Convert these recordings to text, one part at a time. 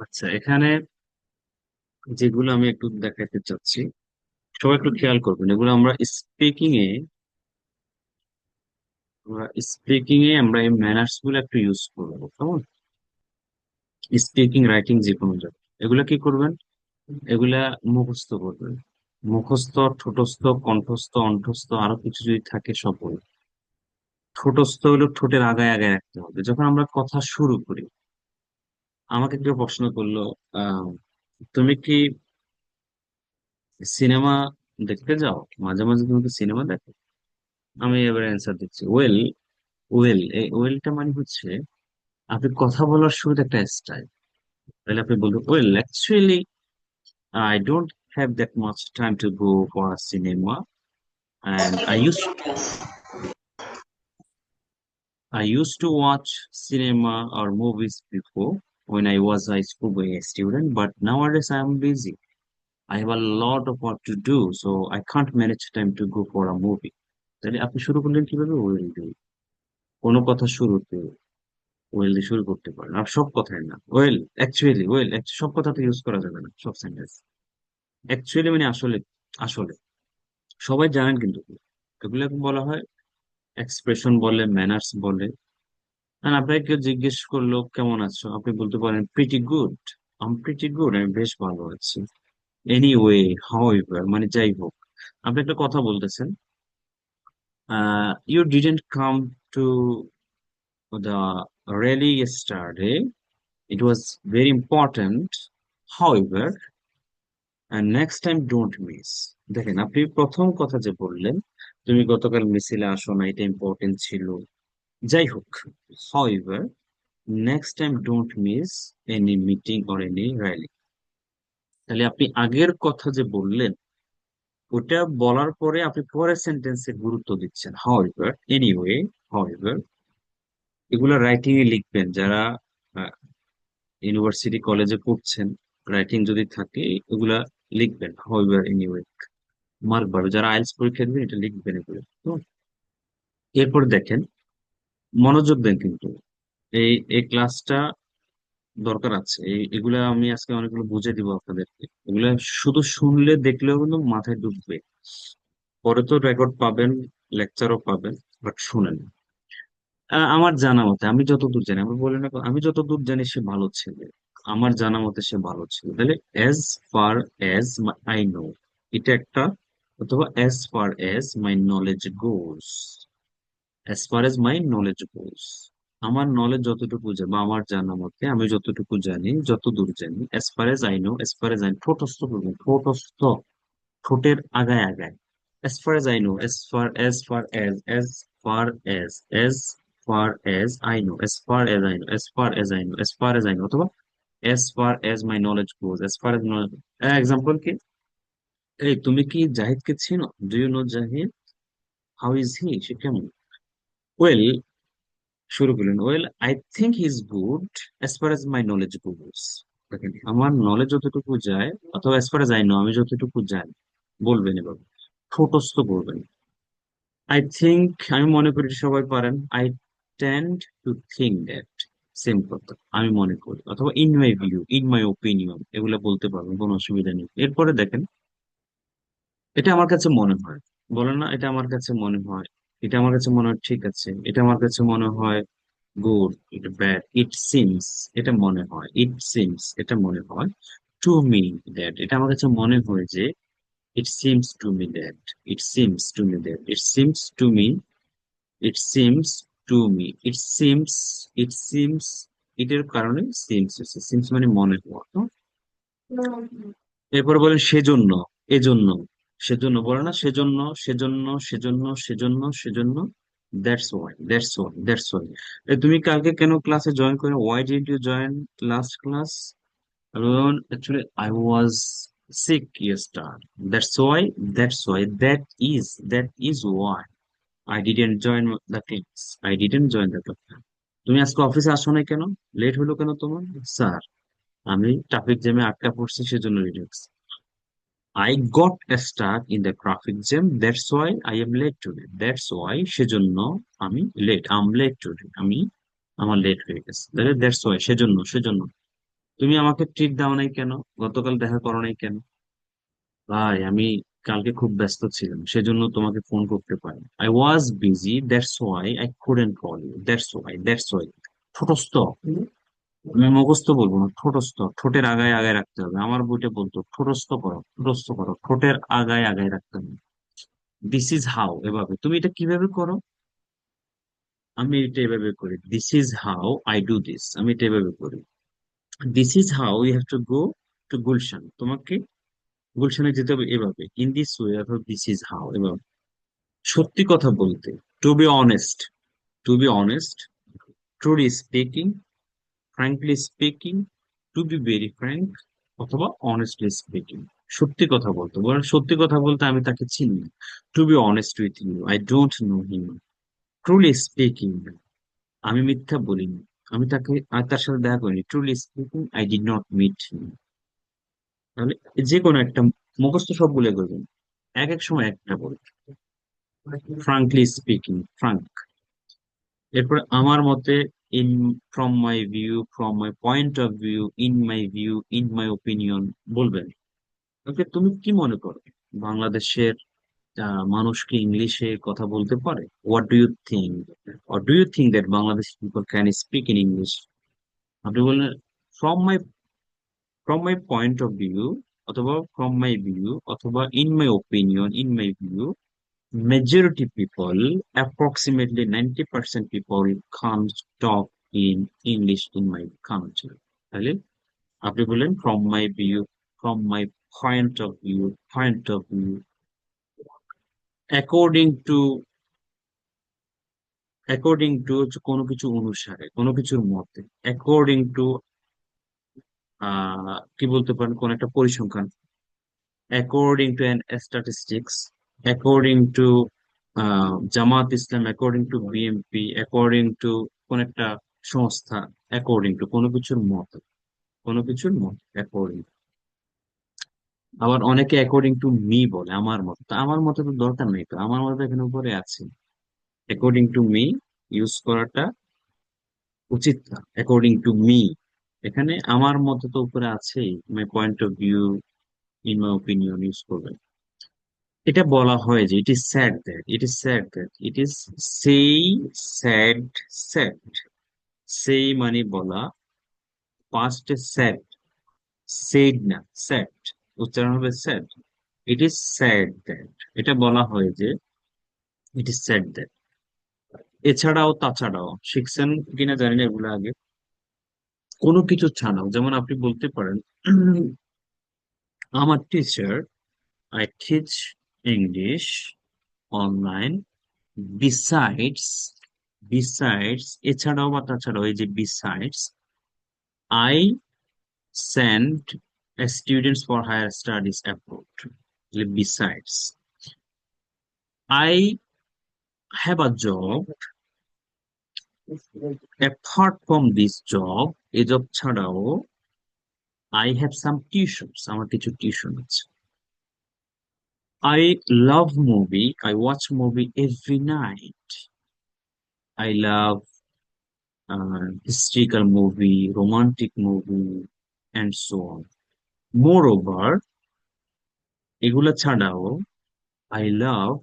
আচ্ছা, এখানে যেগুলো আমি একটু দেখাতে চাচ্ছি, সবাই একটু খেয়াল করবেন। এগুলো আমরা এই ম্যানার্স গুলো একটু ইউজ করবো, কেমন? স্পিকিং, রাইটিং, যে কোনো জায়গায় এগুলা কি করবেন? এগুলা মুখস্থ করবেন। মুখস্থ, ঠোঁটস্থ, কণ্ঠস্থ, অন্ঠস্থ, আরো কিছু যদি থাকে সব বলবেন। ঠোঁটস্থ হলো ঠোঁটের আগায় আগায় রাখতে হবে যখন আমরা কথা শুরু করি। আমাকে কেউ প্রশ্ন করলো, আহ তুমি কি সিনেমা দেখতে যাও? মাঝে মাঝে তুমি কি সিনেমা দেখো? আমি এবার অ্যান্সার দিচ্ছি, ওয়েল। এই ওয়েলটা মানে হচ্ছে আপনি কথা বলার শুরুতে একটা স্টাইল। তাহলে আপনি বলবেন, well actually I don't have that much time to go for a cinema, and I used to watch cinema or movies before when I was a school going student, but nowadays I am busy. I have a lot of work to do, so I can't manage time to go for a movie. তাহলে আপনি শুরু করলেন কিভাবে? Well দিয়ে। কোনো কথা শুরুতে well দিয়ে শুরু করতে পারেন, আর সব কথায় না। ওয়েল সব কথাতে ইউজ করা যাবে না, সব সেন্টেন্স। অ্যাকচুয়ালি মানে আসলে। আসলে সবাই জানেন কিন্তু এগুলোকে বলা হয় এক্সপ্রেশন বলে, ম্যানার্স বলে। আর আপনাকে কেউ জিজ্ঞেস করলো কেমন আছো, আপনি বলতে পারেন প্রিটি গুড। প্রিটি গুড, আমি বেশ ভালো আছি। এনিওয়ে, হাউ এভার, মানে যাই হোক। আপনি একটা কথা বলতেছেন, you didn't come to the rally yesterday, it was very important, however, next time don't miss. দেখেন, আপনি প্রথম কথা যে বললেন, তুমি গতকাল মিছিলে আসো না, এটা ইম্পর্টেন্ট ছিল, যাই হোক, how ever, next time don't miss any meeting or any rally. তাহলে আপনি আগের কথা যে বললেন, ওটা বলার পরে আপনি পরের সেন্টেন্সে গুরুত্ব দিচ্ছেন, হাউএভার, এনিওয়ে, হাউএভার। এগুলো রাইটিং এ লিখবেন যারা ইউনিভার্সিটি কলেজে পড়ছেন। রাইটিং যদি থাকে এগুলা লিখবেন, হাউএভার, এনিওয়ে। মার্ক পাবে যারা আইএলটিএস পরীক্ষা দেবেন, এটা লিখবেন এগুলো তো। এরপর দেখেন, মনোযোগ দেন কিন্তু। এই ক্লাসটা দরকার আছে। এগুলা আমি আজকে অনেকগুলো বুঝে দিব আপনাদেরকে। এগুলা শুধু শুনলে দেখলেও কিন্তু মাথায় ঢুকবে। পরে তো রেকর্ড পাবেন, লেকচারও পাবেন, বাট শুনেন। আমার জানা মতে, আমি যতদূর জানি, আমি বলি না, আমি যতদূর জানি সে ভালো ছেলে। আমার জানা মতে সে ভালো ছিল। তাহলে as far as I know, এটা একটা। অথবা as far as my knowledge goes, as far as my knowledge goes. আমার নলেজ যতটুকু জানি, বা আমার জানা মতে আমি যতটুকু জানি, যতদূর জানি, as far as I know, as far as I, ঠোঁটস্থ করবেন, ঠোঁটস্থ, ঠোঁটের আগায় আগায়। As far as I know, as far as, as far as I know, as far as I know, as far as I know, as far as I know, অথবা as far as my knowledge goes, as far as knowledge. Example কি? এই তুমি কি জাহিদকে চিনো? Do you know Zahid? How is he? সে কেমন? Well, শুরু করলেন, well I think he is good as far as my knowledge goes. দেখেন, আমার নলেজ যতটুকু যায়, অথবা as far as I know, আমি যতটুকু জানি, বলবেন এবার, ঠোঁটস্থ করবেন। আই থিঙ্ক, আমি মনে করি এটা সবাই পারেন। I tend to think that, same কথা, আমি মনে করি, অথবা in my view, in my opinion, এগুলো বলতে পারবেন, কোনো অসুবিধা নেই। এরপরে দেখেন, এটা আমার কাছে মনে হয়, বলেন না, এটা আমার কাছে মনে হয়, এটা আমার কাছে মনে হয় ঠিক আছে, এটা আমার কাছে মনে হয় গুড, এটা ব্যাড, ইট সিমস, এটা মনে হয়, ইট সিমস, এটা মনে হয়, টু মি দ্যাট, এটা আমার কাছে মনে হয় যে, it seems to me that, it seems to me that, it seems to me, it seems to me, it seems, এটার কারণে সিমস হচ্ছে, সিমস মানে মনে হওয়া তো। এরপর বলেন সেজন্য, এজন্য, সেজন্য বলে না, সেজন্য, সেজন্য, সেজন্য, সেজন্য, সেজন্য, দ্যাটস ওয়াই, দ্যাটস ওয়াই। তুমি কালকে কেন ক্লাসে জয়েন করে, why did you join last class? Actually I was sick yesterday. That is why I didn't join the class. I didn't join the class. তুমি আজকে অফিসে আসো নাই কেন? লেট হলো কেন তোমার? স্যার, আমি ট্রাফিক জ্যামে আটকা পড়ছি, সেজন্য লেট হয়েছে। I got stuck in the traffic jam, that's why I am late today. That's why, সেজন্য আমি লেট, আম লেট টুডে, আমার লেট হয়ে গেছে। দ্যাটস ওয়াই, সেজন্য, সেজন্য। তুমি আমাকে ট্রিট দাও নাই কেন? গতকাল দেখা করো নাই কেন? ভাই আমি কালকে খুব ব্যস্ত ছিলাম, সেজন্য তোমাকে ফোন করতে পারি। I was busy, that's why I couldn't call you, that's why. ঠোঁটস্থ, আমি মুখস্থ বলবো না, ঠোঁটস্থ, ঠোঁটের আগায় আগায় রাখতে হবে। আমার বইটা বলতো ঠোঁটস্থ করো, ঠোঁটস্থ করো, ঠোঁটের আগায় আগায় রাখতে হবে। দিস ইজ হাউ, এভাবে। তুমি এটা কিভাবে করো? আমি এটা এভাবে করি, this is how I do this, আমি এটা এভাবে করি। This is how you have to go to Gulshan, তোমাকে গুলশানে যেতে হবে এভাবে, ইন দিস ওয়ে, অথবা দিস ইজ হাউ, এভাবে। সত্যি কথা বলতে, to be honest, to be honest, truly speaking, frankly speaking, to be very frank, অথবা অনেস্টলি স্পিকিং। সত্যি কথা বলতে বলেন, সত্যি কথা বলতে আমি তাকে চিনি না। To be honest with you, I don't know him. Truly speaking, আমি মিথ্যা বলিনি, আমি তার সাথে দেখা করিনি। Truly speaking, I did not meet him. তাহলে যে কোনো একটা, মুখস্থ সবগুলো করবেন, এক এক সময় একটা বলবেন। Frankly speaking, frank. এরপরে আমার মতে, in, from my view, from my point of view, in my view, in my opinion বলবেন। ওকে, তুমি কি মনে করো, বাংলাদেশের মানুষ কি ইংলিশে কথা বলতে পারে? What do you think, or do you think that Bangladesh people can speak in English? আপনি বললেন from my, from my point of view, অথবা ফ্রম মাই ভিউ, অথবা in my opinion, in my view, majority people, approximately 90% people can't talk in English in my country. তাহলে আপনি বললেন from my view, from my point of view, according to, হচ্ছে কোনো কিছু অনুসারে, কোনো কিছুর মতে, according to, কি বলতে পারেন, কোন একটা পরিসংখ্যান, according to an statistics, according to Jamaat Islam, according to BNP, according to কোন একটা সংস্থা, according to কোনো কিছুর মত, কোনো কিছুর মত, according। আবার অনেকে according to me বলে, আমার মত। তা আমার মতে তো দরকার নেই, তো আমার মতে এখানে উপরে আছে। according to me ইউজ করাটা উচিত না, according to me। এখানে আমার মতে তো উপরে আছেই, মাই point of view, in my opinion use করবেন। এটা বলা হয় যে ইট ইজ সেই, স্যাড, স্যাড, সেই মানে বলা, পাস্ট স্যাড, সেড না, স্যাড, উচ্চারণ হবে sad. It is sad that, এটা বলা হয় যে ইট ইজ স্যাড দ্যাট। এছাড়াও তাছাড়াও শিখছেন কিনা জানি না এগুলো আগে। কোনো কিছু ছাড়াও, যেমন আপনি বলতে পারেন আমার teacher, I teach English online, besides, এছাড়াও বা তাছাড়াও, এই যে besides, I send students for higher studies abroad. Besides, I have a job, apart from this job, এই জব ছাড়াও, আই হ্যাভ সাম টিউশনস, আমার কিছু টিউশন আছে। I love movie, I watch movie every night, I love historical movie, romantic movie, and so on. Moreover, এগুলা ছাড়াও, I love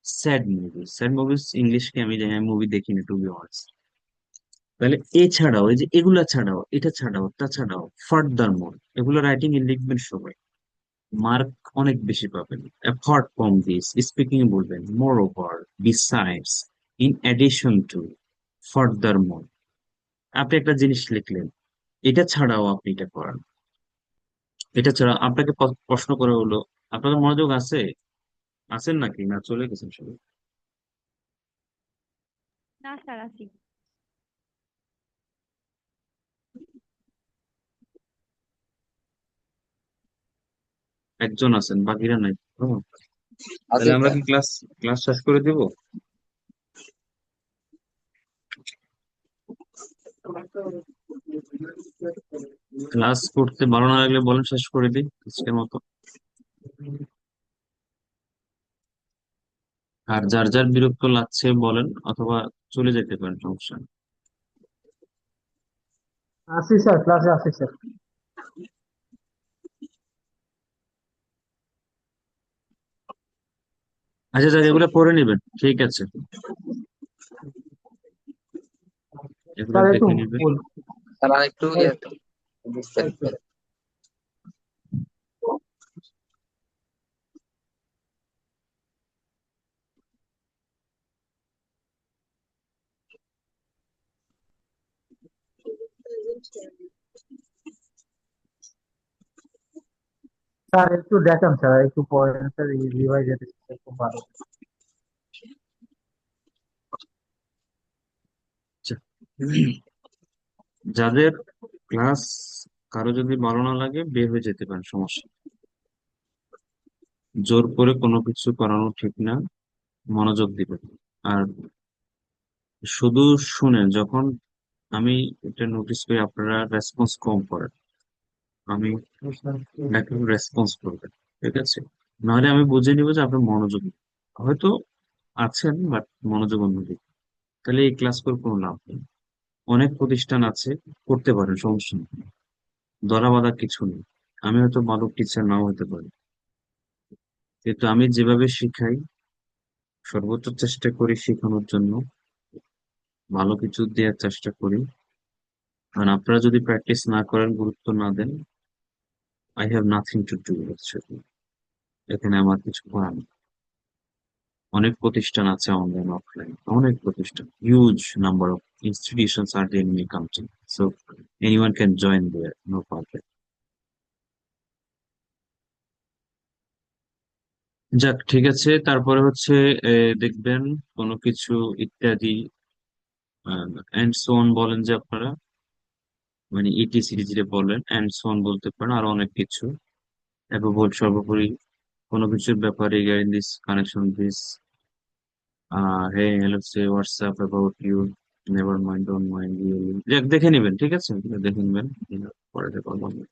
sad movies. Sad movies ইংলিশকে আমি জানি, মুভি দেখি না টু বি অনেস্ট। তাহলে এছাড়াও, এই যে এগুলা ছাড়াও, এটা ছাড়াও, তাছাড়াও, ফার্দার মোর, এগুলো রাইটিং এ লিখবেন সবাই, মার্ক অনেক বেশি পাবেন। অ্যাপার্ট ফ্রম দিস, স্পিকিং বলবেন moreover, besides, in addition to, furthermore. আপনি একটা জিনিস লিখলেন, এটা ছাড়াও আপনি এটা করেন। এটা ছাড়া আপনাকে প্রশ্ন করে হলো, আপনাদের মনোযোগ আছে, আছেন নাকি, না চলে গেছেন সবাই? না স্যার, আছি। একজন আছেন, বাকিরা নাই। ও, আছে তাহলে আমরা স্যার। কি ক্লাস ক্লাস শেষ করে দিব? ক্লাস করতে ভালো না লাগলে বলেন, শেষ করে দিই আজকের মতো। আর যার যার বিরক্ত লাগছে বলেন, অথবা চলে যেতে পারেন, সমস্যা নেই। আসি স্যার, ক্লাসে আসি স্যার। আচ্ছা স্যার, এগুলো পড়ে নেবেন, ঠিক আছে, এগুলো স্যার একটু দেখে নেবেন। স্যার আর একটু স্যার বিস্তারিত একটু করে। স্যার একটু দেখান স্যার, একটু পড়েন স্যার, রিভাইজ যেতে স্যার, খুব ভালো। আচ্ছা, যাদের ক্লাস, কারো যদি ভালো না লাগে বের হয়ে যেতে পারেন, সমস্যা নেই। জোর করে কোনো কিছু করানো ঠিক না, মনোযোগ দিবেন। আর শুধু শুনেন, যখন আমি এটা নোটিস করি আপনারা রেসপন্স কম করেন, আমি একটু রেসপন্স করবেন, ঠিক আছে? নাহলে আমি বুঝে নিব যে আপনার মনোযোগ নেই। হয়তো আছেন বাট মনোযোগ অন্যদিকে, তাহলে এই ক্লাস করে কোনো লাভ নেই। অনেক প্রতিষ্ঠান আছে, করতে পারেন, সমস্যা নেই, ধরা বাঁধা কিছু নেই। আমি হয়তো ভালো টিচার নাও হতে পারি, কিন্তু আমি যেভাবে শিখাই সর্বোচ্চ চেষ্টা করি শেখানোর জন্য, ভালো কিছু দেওয়ার চেষ্টা করি। আর আপনারা যদি প্র্যাকটিস না করেন, গুরুত্ব না দেন, I have nothing to do, এখানে আমার কিছু করার নেই। অনেক প্রতিষ্ঠান আছে, অনলাইন অফলাইন, অনেক প্রতিষ্ঠান, huge number of institutions are there in my country, so anyone can join there, no problem. যাক, ঠিক আছে, তারপরে হচ্ছে দেখবেন কোনো কিছু ইত্যাদি, এন্ড সো অন বলেন যে আপনারা, মানে ইটি সিরিজ যে বলেন, এন্ড সো অন বলতে পারেন, আর অনেক কিছু। এরপর সর্বোপরি কোনো কিছুর ব্যাপারে regarding this connection this, hey hello say WhatsApp about you, never mind, don't mind you, দেখে নেবেন, ঠিক আছে, এগুলো দেখে নেবেন, পরে কথা বলবো।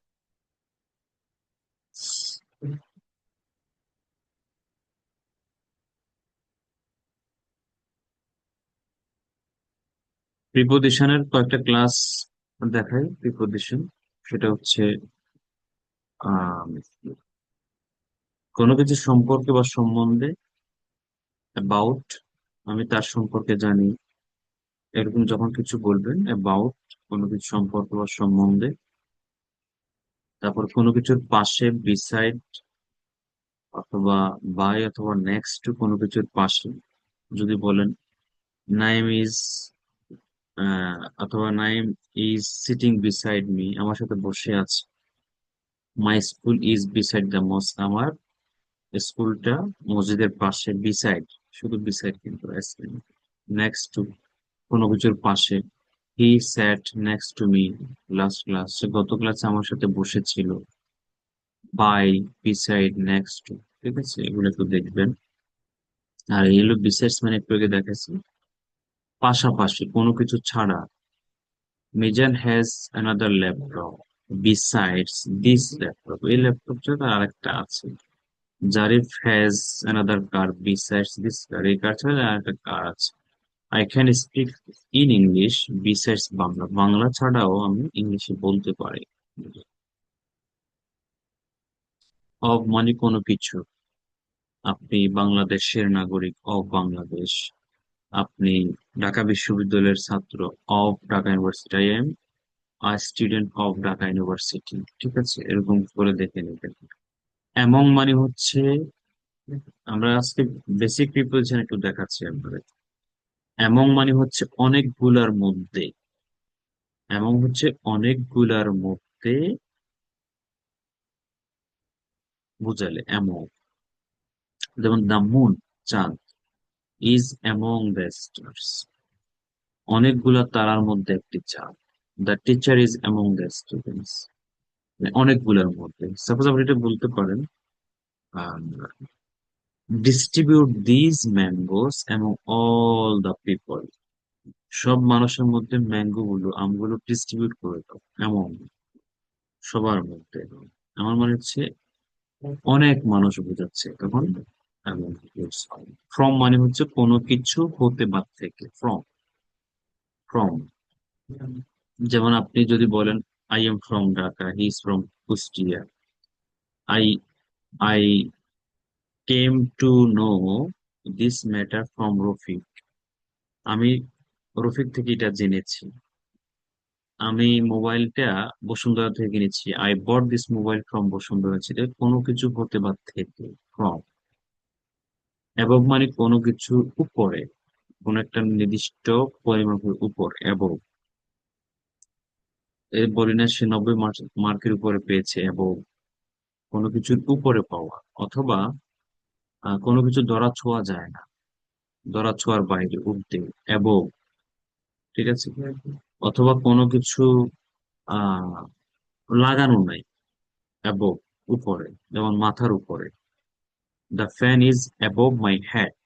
প্রিপোজিশনের কয়েকটা ক্লাস দেখাই। প্রিপোজিশন সেটা হচ্ছে আহ কোনো কিছু সম্পর্কে বা সম্বন্ধে, অ্যাবাউট, আমি তার সম্পর্কে জানি, এরকম যখন কিছু বলবেন অ্যাবাউট কোনো কিছু সম্পর্কে বা সম্বন্ধে। তারপর কোনো কিছুর পাশে, বিসাইড, অথবা বাই, অথবা নেক্সট টু কোনো কিছুর পাশে যদি বলেন, নাইম ইজ, অথবা Naim is sitting beside me, আমার সাথে বসে আছে। My school is beside the mosque, আমার স্কুলটা মসজিদের পাশে। বিসাইড, শুধু বিসাইড, কিন্তু নেক্সট টু কোনো কিছুর পাশে। He sat next to me last class, সে গত ক্লাসে আমার সাথে বসেছিল। বাই, বিসাইড, নেক্সট টু, ঠিক আছে, এগুলো একটু দেখবেন। আর এই হলো বিসাইডস, মানে একটু আগে দেখাচ্ছি, পাশাপাশি কোনো কিছু ছাড়া। Mizan has another laptop besides this laptop, এই ল্যাপটপ ছাড়া আরেকটা আছে। Zarif has another car besides this কার, এই কার ছাড়া আরেকটা কার আছে। I can speak in English besides Bangla, Bangla ছাড়াও আমি ইংলিশে বলতে পারি। অব মানে কোনো কিছু, আপনি বাংলাদেশের নাগরিক, অব বাংলাদেশ। আপনি ঢাকা বিশ্ববিদ্যালয়ের ছাত্র, of Dhaka university, I am a student of Dhaka university, ঠিক আছে, এরকম করে দেখে নেবেন। এমং মানে হচ্ছে, আমরা আজকে বেসিক প্রিপোজিশন একটু দেখাচ্ছি আপনাদের। এমং মানে হচ্ছে অনেকগুলার মধ্যে, এমং হচ্ছে অনেকগুলার মধ্যে বুঝালে এমং। যেমন দ্য মুন, চাঁদ, ইজ অ্যামং দ্য স্টার্স, অনেকগুলা তারার মধ্যে একটি চাঁদ। The teacher is among the students, অনেকগুলোর মধ্যে। সাপোজ আপনি এটা বলতে পারেন, distribute these mangoes among all the people, সব মানুষের মধ্যে ম্যাঙ্গো গুলো, আমগুলো ডিস্ট্রিবিউট করে দাও, এমন সবার মধ্যে। আমার মনে হচ্ছে অনেক মানুষ বোঝাচ্ছে তখন এমন। ফ্রম মানে হচ্ছে কোনো কিছু হতে, বাদ থেকে, ফ্রম, ফ্রম যেমন আপনি যদি বলেন I am from Dhaka, he is from Kushtia, I I came to know this matter from Rafiq, আমি রফিক থেকে এটা জেনেছি। আমি মোবাইলটা বসুন্ধরা থেকে কিনেছি, I bought this mobile from Bashundhara, ছিল কোনো কিছু হতে বা থেকে, ফ্রম। অ্যাবভ মানে কোনো কিছুর উপরে, কোন একটা নির্দিষ্ট পরিমাপের উপর, অ্যাবভ। এই বলি না সে 90 মার্কের উপরে পেয়েছে, অ্যাবভ কোনো কিছুর উপরে পাওয়া, অথবা কোনো কিছু ধরা ছোঁয়া যায় না, ধরা ছোঁয়ার বাইরে, উঠতে, অ্যাবভ। ঠিক আছে, অথবা কোনো কিছু আহ লাগানো নাই, অ্যাবভ, উপরে, যেমন মাথার উপরে, the fan is above my had,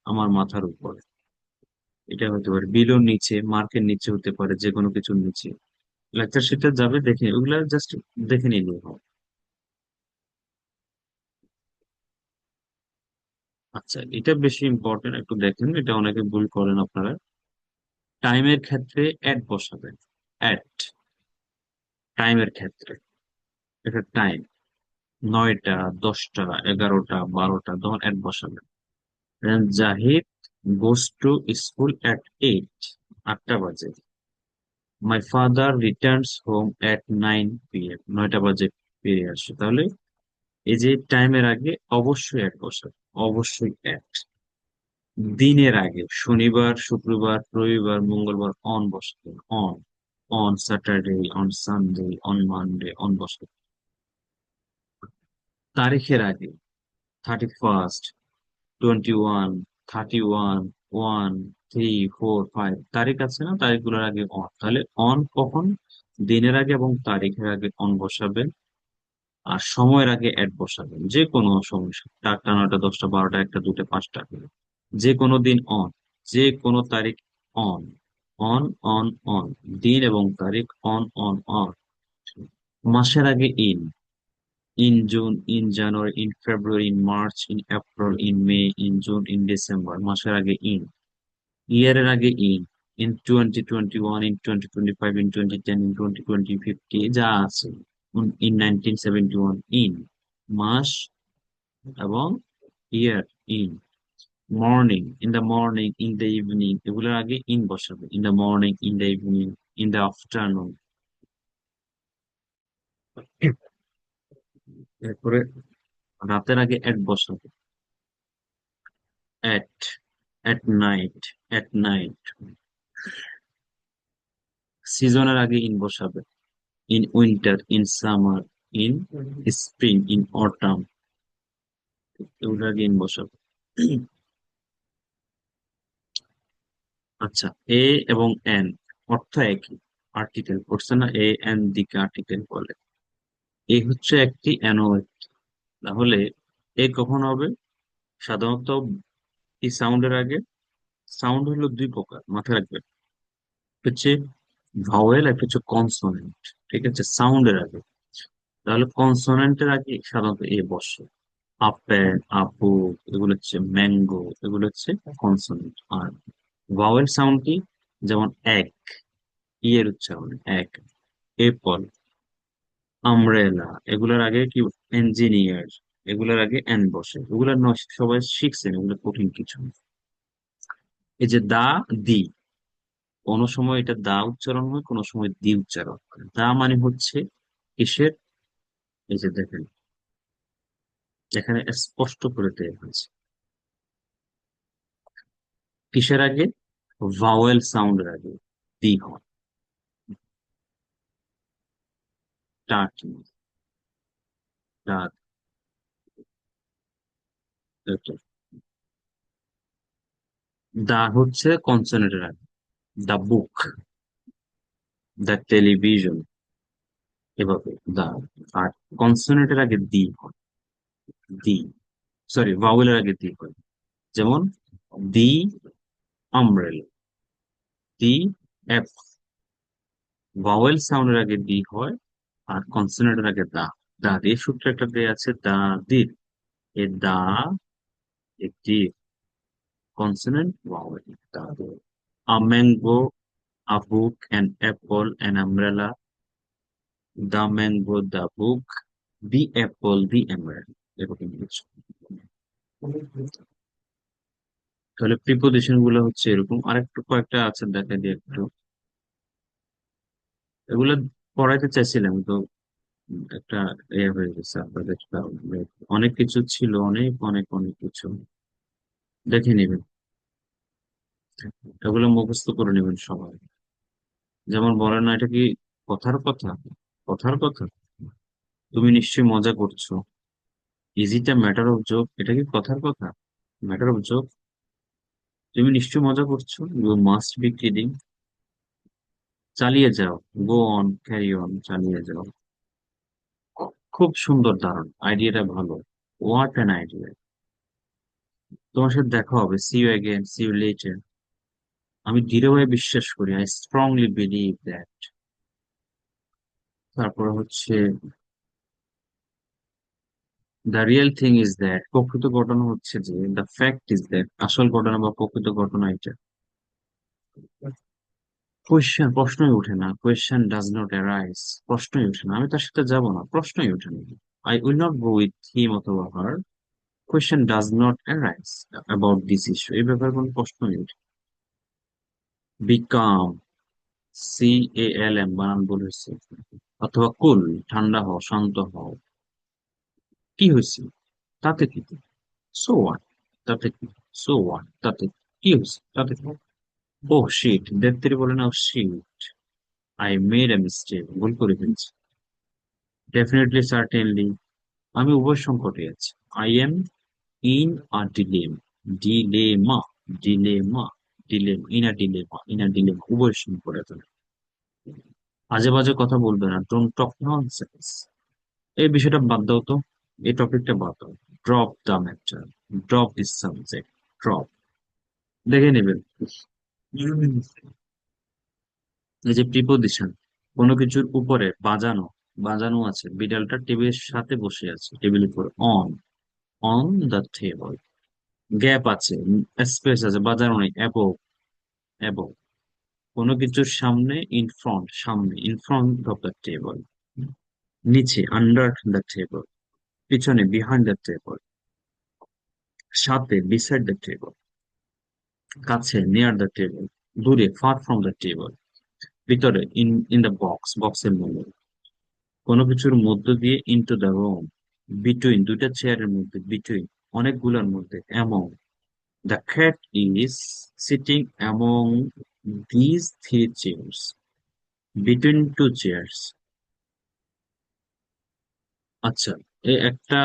আমার মাথার উপরে। এটা হতে পারে বিলোর নিচে, মার্কের নিচে হতে পারে, যে কোনো কিছুর নিচে। লেকচার শিটে যাবে, দেখে ওগুলা জাস্ট দেখে নিলে হবে। আচ্ছা, এটা বেশি ইম্পর্টেন্ট, একটু দেখেন, এটা অনেকে ভুল করেন আপনারা। টাইমের ক্ষেত্রে অ্যাট বসাবেন, অ্যাট, টাইমের ক্ষেত্রে, এটা টাইম, 9টা, 10টা, 11টা, 12টা, তখন অ্যাট বসাবেন। Zahid goes to school at 8, 8টা বাজে। My father Returns home at 9 p.m, 9টা বাজে ফিরে আসে। তাহলে এই যে টাইমের আগে অবশ্যই অ্যাট বসাবে, অবশ্যই অ্যাট। দিনের আগে শনিবার, শুক্রবার, রবিবার, মঙ্গলবার অন বসাবে, on, on Saturday, on Sunday, on Monday, on বসাবে। তারিখের আগে 31st, 21, 31, 1, 3, 4, 5, তারিখ আছে না, তারিখগুলোর আগে অন। তাহলে অন কখন? দিনের আগে এবং তারিখের আগে অন বসাবেন। আর সময়ের আগে অ্যাট বসাবেন, যে কোনো সময়, 8টা, 9টা, 10টা, 12টা, 1টা, 2টা, 5টা, যে কোনো দিন অন, যে কোনো তারিখ অন, অন, অন, অন, দিন এবং তারিখ অন, অন, অন। মাসের আগে in, in June, in January, in February, in March, in April, in May, in June, in December, মাসের আগে ইন। ইয়ারের আগে in, in 2021, in 2025, in 2010, in 2020, 50, যা আছে, ইন 1971, ইন। মাস এবং year, in. Morning, in the morning, in the evening, এগুলোর আগে ইন বসাবে, in the morning, in the evening, in the afternoon. এরপরে রাতের আগে এট বসাবে, এট, এট নাইট, এট নাইট। সিজনের আগে ইন বসাবে, in winter, in summer, in spring, in autumn, এগুলোর আগে ইন বসাবে। আচ্ছা, এ এবং এন অর্থ একই, আর্টিকেল করছে না, এ এন দিকে আর্টিকেল বলে। এ হচ্ছে একটি, এনও একটি। তাহলে এ কখন হবে? সাধারণত এই সাউন্ডের আগে, সাউন্ড হলো দুই প্রকার, মাথায় রাখবেন, একটা হচ্ছে ভাওয়েল, একটা হচ্ছে কনসোনেন্ট। ঠিক আছে, সাউন্ডের আগে। তাহলে কনসোনেন্টের আগে সাধারণত এ বসে, আপেল, আপু, এগুলো হচ্ছে ম্যাঙ্গো, এগুলো হচ্ছে কনসোনেন্ট। আর ভাওয়েল সাউন্ড কি? যেমন এক, ইয়ের উচ্চারণ এক, এপল, আমব্রেলা, এগুলোর আগে কি? ইঞ্জিনিয়ার, এগুলোর আগে এন বসে। এগুলো সবাই শিখছেন, এগুলো কঠিন কিছু না। এই যে দা, দি, কোনো সময় এটা দা উচ্চারণ হয়, কোনো সময় দি উচ্চারণ হয়। দা মানে হচ্ছে কিসের? এই যে দেখেন, এখানে স্পষ্ট করে দেওয়া হয়েছে, কিসের আগে? ভাওয়েল সাউন্ডের আগে দি হয়। টাটি, দাঁত, এটা। দা হচ্ছে কনসোনেন্টের আগে, দা বুক, দা টেলিভিশন, এভাবে দা। আর কনসোনেন্টের আগে দি হয়, দি, সরি, ভাওয়েলের আগে দি হয়। যেমন দি আমব্রেলা, দি অ্যাপ, ভাওয়েল সাউন্ডের আগে দি হয়, আর কনসোনেন্টের আগে দা। দা দিয়ে সূত্র একটা দেয়া আছে, দা দির, এ দা একটি consonant vowel, the. A mango, a book, an apple, an umbrella, the mango, the book, the apple, the umbrella, এরকম কিছু। তাহলে প্রিপোজিশন গুলো হচ্ছে এরকম। আর একটু কয়েকটা আছে, দেখা দিয়ে একটু। এগুলো পড়াইতে চাইছিলাম তো একটা হয়ে গেছে আপনাদের কারণে। অনেক কিছু ছিল, অনেক অনেক অনেক কিছু। দেখে নেবেন, এগুলো মুখস্থ করে নেবেন সবাই। যেমন বলেন না, এটা কি কথার কথা? কথার কথা? তুমি নিশ্চয়ই মজা করছো। Is it a matter of joke? এটা কি কথার কথা? Matter of joke? তুমি নিশ্চয়ই মজা করছো। You must be kidding. চালিয়ে যাও, গো অন, ক্যারি অন, চালিয়ে যাও। খুব সুন্দর, দারুণ, আইডিয়াটা ভালো। What an idea. তোমার সাথে দেখা হবে, see you again, see you later. আমি দৃঢ়ভাবে বিশ্বাস করি, আই স্ট্রংলি বিলিভ দ্যাট। তারপর হচ্ছে the real thing is that, প্রকৃত ঘটনা হচ্ছে যে, দ্য ফ্যাক্ট ইজ দ্যাট, আসল ঘটনা বা প্রকৃত ঘটনা এটা। কোয়েশ্চেন, প্রশ্নই ওঠে না। কোয়েশ্চেন ডাজ নট অ্যারাইজ, প্রশ্নই ওঠে না। আমি তার সাথে যাব না, প্রশ্নই ওঠে না। I will not go with him অথবা her. Question does not arise about this issue, এই ব্যাপারে কোনো প্রশ্নই ওঠে। বিকাম, CALM বানান ভুল হয়েছে। অথবা কুল, ঠান্ডা হও, শান্ত হও। কি হয়েছে? তাতে কি? So what? তাতে কি? So what? তাতে কি হয়েছে? তাতে কি? ও শিট, দেবতিরি বলে না, shit, I made a mistake, ভুল করে ফেলছি। ডেফিনেটলি, সার্টেনলি, আমি উভয় সংকটে আছি। I am in a dilemma, dilemma, dilemma, dilemma, in a dilemma, উভয় সংকটে আছে। আজে বাজে কথা বলবে না, ডোন্ট টক ননসেন্স। এই বিষয়টা বাদ দাও তো, এই টপিকটা বাদ দাও। Drop the matter, drop this subject, drop. দেখে নেবেন। এই যে প্রিপোজিশন, কোনো কিছুর উপরে বাজানো, বাজানো আছে, বিড়ালটা টেবিলের সাথে বসে আছে, টেবিলের উপর, on, on the table. Gap আছে, স্পেস আছে, বাজানো নেই, অ্যাবভ, অ্যাবভ। কোনো কিছুর সামনে, ইন ফ্রন্ট, সামনে, in front of the table. নিচে, আন্ডার দ্য টেবল। পিছনে, বিহাইন্ড দ্য টেবল। সাথে, বিসাইড দ্য টেবল। কাছে, নিয়ার দ্য টেবল। দূরে, ফার ফ্রম দ্য টেবল। ভিতরে, ইন ইন দ্য বক্স, বক্সের মধ্যে। কোনো কিছুর মধ্য দিয়ে, ইনটু দ্য রুম। বিটুইন, দুইটা চেয়ারের মধ্যে, বিটুইন, অনেকগুলোর মধ্যে, among. The cat is sitting among these three chairs, between two chairs. আচ্ছা, একটা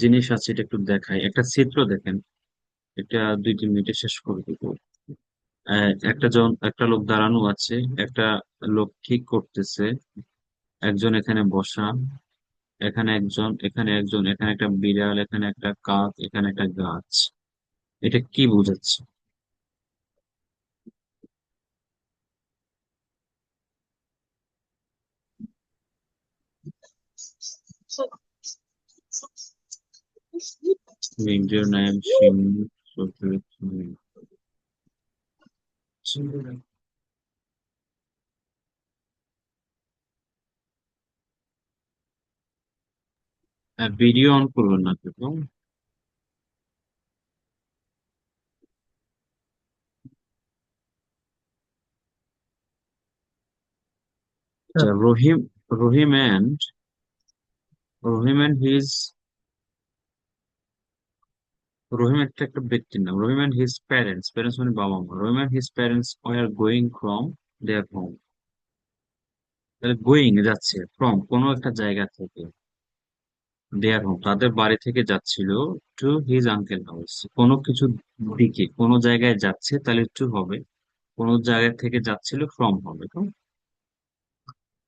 জিনিস আছে, এটা একটু দেখাই, একটা চিত্র দেখেন। এটা 2-3 মিনিটে শেষ করে দেবো। একটা লোক দাঁড়ানো আছে, একটা লোক ঠিক করতেছে, একজন এখানে বসা, এখানে একজন, এখানে একজন, এখানে একটা বিড়াল, এখানে একটা কাক, এখানে একটা গাছ। এটা কি বোঝাচ্ছে? ইন্ডিয়ার নাম সিং, ভিডিও অন করবেন না কিন্তু। আচ্ছা, Rahim, Rahim and Rahim and his, Rahim একটা একটা ব্যক্তির নাম। Rahim and his parents, parents মানে বাবা মা। Rahim and his parents were going from their home. তাহলে গোয়িং, যাচ্ছে, ফ্রম কোনো একটা জায়গা থেকে, দেয়ার হোম তাদের বাড়ি থেকে যাচ্ছিল, টু হিজ আঙ্কেল হাউস কোনো কিছু দিকে, কোনো জায়গায় যাচ্ছে, তাহলে টু হবে। কোনো জায়গা থেকে যাচ্ছিল, ফ্রম হবে তো।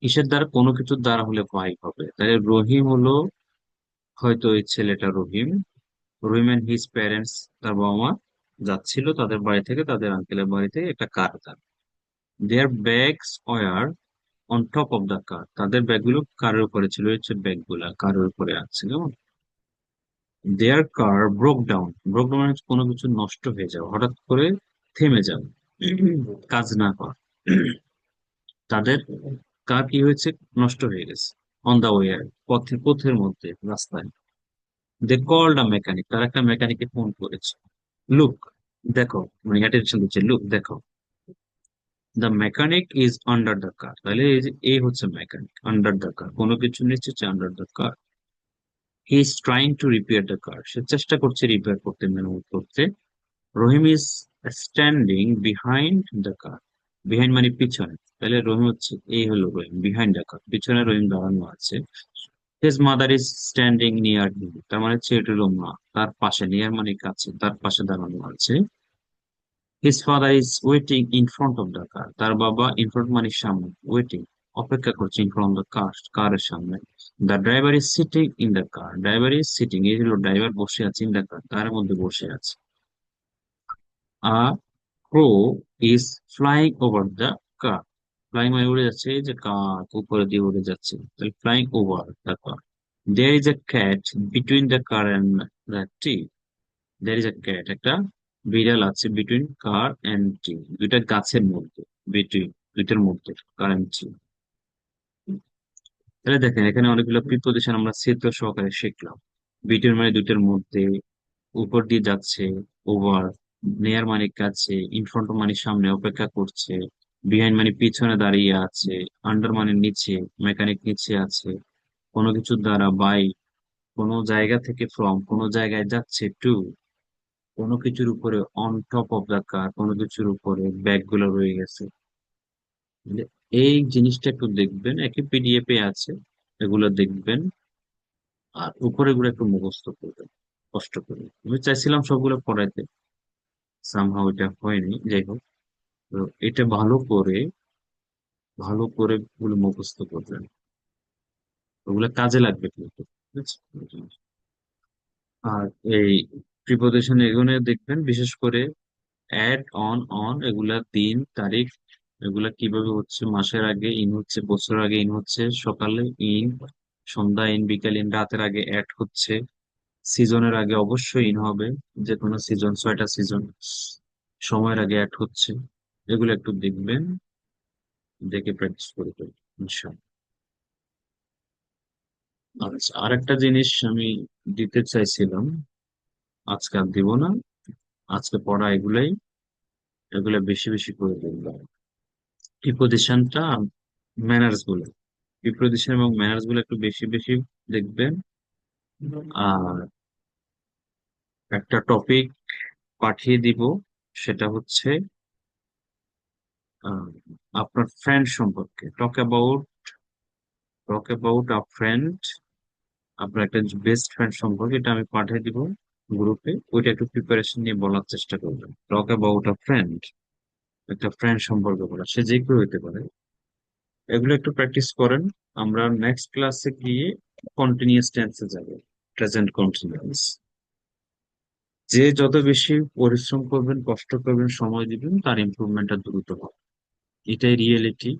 কিসের দ্বারা? কোনো কিছুর দ্বারা হলে ভাই হবে। তাহলে রহিম হলো, হয়তো এই ছেলেটা রহিম, রহিম এন্ড হিজ প্যারেন্টস, তার বাবা মা যাচ্ছিল তাদের বাড়ি থেকে তাদের আঙ্কেলের বাড়িতে একটা কার দ্বারা। Their bags were on top of the car, তাদের ব্যাগগুলো কারের উপরে ছিল, হচ্ছে ব্যাগগুলা কারের উপরে আছে। দেয়ার কার ব্রোক ডাউন, ব্রোক ডাউন হচ্ছে কোনো কিছু নষ্ট হয়ে যাওয়া, হঠাৎ করে থেমে যাওয়া, কাজ না করা। তাদের কার কি হয়েছে, নষ্ট হয়ে গেছে, অন দা ওয়ে, পথের মধ্যে, রাস্তায়। দে কল্ড আ মেকানিক, তার একটা মেকানিককে ফোন করেছে। লুক, দেখো, মানে অ্যাটেনশন দিচ্ছে, লুক দেখো, the mechanic is under the কার। তাহলে এই যে এ হচ্ছে মেকানিক, আন্ডার দ্য কার, কোনো কিছু নিচ্ছে under the car. He is trying to repair the car, সে চেষ্টা করছে রিপেয়ার করতে, মেরামত করতে। Rahim is standing behind the car, behind মানে পিছনে, তাহলে রহিম হচ্ছে, এই হলো রহিম, বিহাইন্ড দ্য কার, পিছনে রহিম দাঁড়ানো আছে। His mother is standing near him, তার মানে হচ্ছে এটা হলো মা, তার পাশে, নিয়ার মানে কাছে, তার পাশে দাঁড়ানো আছে। His father is waiting in front of the কার, তার বাবা ইন ফ্রন্ট মানে সামনে, ওয়েটিং অপেক্ষা করছে, ইন ফ্রন্ট দ্য কার, কারের সামনে। The driver is sitting in the car, driver is sitting, এই হলো ড্রাইভার বসে আছে, ইন দ্য কার, কারের মধ্যে বসে আছে। A crow is flying over the car, flying মানে উড়ে যাচ্ছে, এই যে কার উপরে দিয়ে উড়ে যাচ্ছে, তাহলে flying over the car. There is a cat between the car and the tree, there is a cat, একটা বিড়াল আছে, বিটুইন কার অ্যান্ড ট্রি, দুইটা গাছের মধ্যে, বিটুইন, দুইটার মধ্যে, কার অ্যান্ড ট্রি। তাহলে দেখেন এখানে অনেকগুলো প্রিপজিশন আমরা চিত্র সহকারে শিখলাম। বিটুইন মানে দুইটার মধ্যে, উপর দিয়ে যাচ্ছে, ওভার, নেয়ার মানে কাছে, ইনফ্রন্ট মানে সামনে অপেক্ষা করছে, বিহাইন্ড মানে পিছনে দাঁড়িয়ে আছে, আন্ডার মানে নিচে, মেকানিক নিচে আছে, কোনো কিছুর দ্বারা, বাই, কোনো জায়গা থেকে, ফ্রম কোনো জায়গায় যাচ্ছে, টু কোনো কিছুর উপরে, অন টপ অফ দ্য কার কোনো কিছুর উপরে, ব্যাগ গুলো রয়ে গেছে। মানে এই জিনিসটা একটু দেখবেন, একই পিডিএফ এ আছে, এগুলো দেখবেন, আর উপরে গুলো একটু মুখস্থ করবেন কষ্ট করে। আমি চাইছিলাম সবগুলো পড়াইতে, সামহাও এটা হয়নি, যাই হোক। তো এটা ভালো করে ওগুলো মুখস্থ করবেন, ওগুলো কাজে লাগবে কিন্তু, ঠিক আছে? আর এই প্রিপোজিশন এগুলো দেখবেন, বিশেষ করে অ্যাড, অন, অন, এগুলা দিন তারিখ, এগুলা কিভাবে হচ্ছে, মাসের আগে ইন হচ্ছে, বছর আগে ইন হচ্ছে, সকালে ইন, সন্ধ্যা ইন, বিকাল ইন, রাতের আগে অ্যাড হচ্ছে, সিজনের আগে অবশ্যই ইন হবে, যে কোনো সিজন, 6টা সিজন, সময়ের আগে অ্যাড হচ্ছে। এগুলো একটু দেখবেন, দেখে প্র্যাকটিস করে ফেলবেন ইনশাআল্লাহ। আচ্ছা, আরেকটা জিনিস আমি দিতে চাইছিলাম, আজকে আর দিব না, আজকে পড়া এগুলাই, এগুলো বেশি বেশি করে দেখবেন। প্রিপজিশনটা, ম্যানার্স গুলো, প্রিপজিশন এবং ম্যানার্স গুলো একটু বেশি বেশি দেখবেন। আর একটা টপিক পাঠিয়ে দিব, সেটা হচ্ছে আহ, আপনার ফ্রেন্ড সম্পর্কে, টক অ্যাবাউট আ ফ্রেন্ড, আপনার একটা বেস্ট ফ্রেন্ড সম্পর্কে, এটা আমি পাঠিয়ে দিব গ্রুপে, ওইটা একটু প্রিপারেশন নিয়ে বলার চেষ্টা করবেন। টক অ্যাবাউট আ ফ্রেন্ড, একটা ফ্রেন্ড সম্পর্কে বলা, সে যে কেউ হতে পারে। এগুলো একটু প্র্যাকটিস করেন। আমরা নেক্সট ক্লাসে গিয়ে কন্টিনিউয়াস টেন্সে যাব, প্রেজেন্ট কন্টিনিউয়াস। যে যত বেশি পরিশ্রম করবেন, কষ্ট করবেন, সময় দিবেন, তার ইমপ্রুভমেন্টটা দ্রুত হবে, এটাই রিয়েলিটি।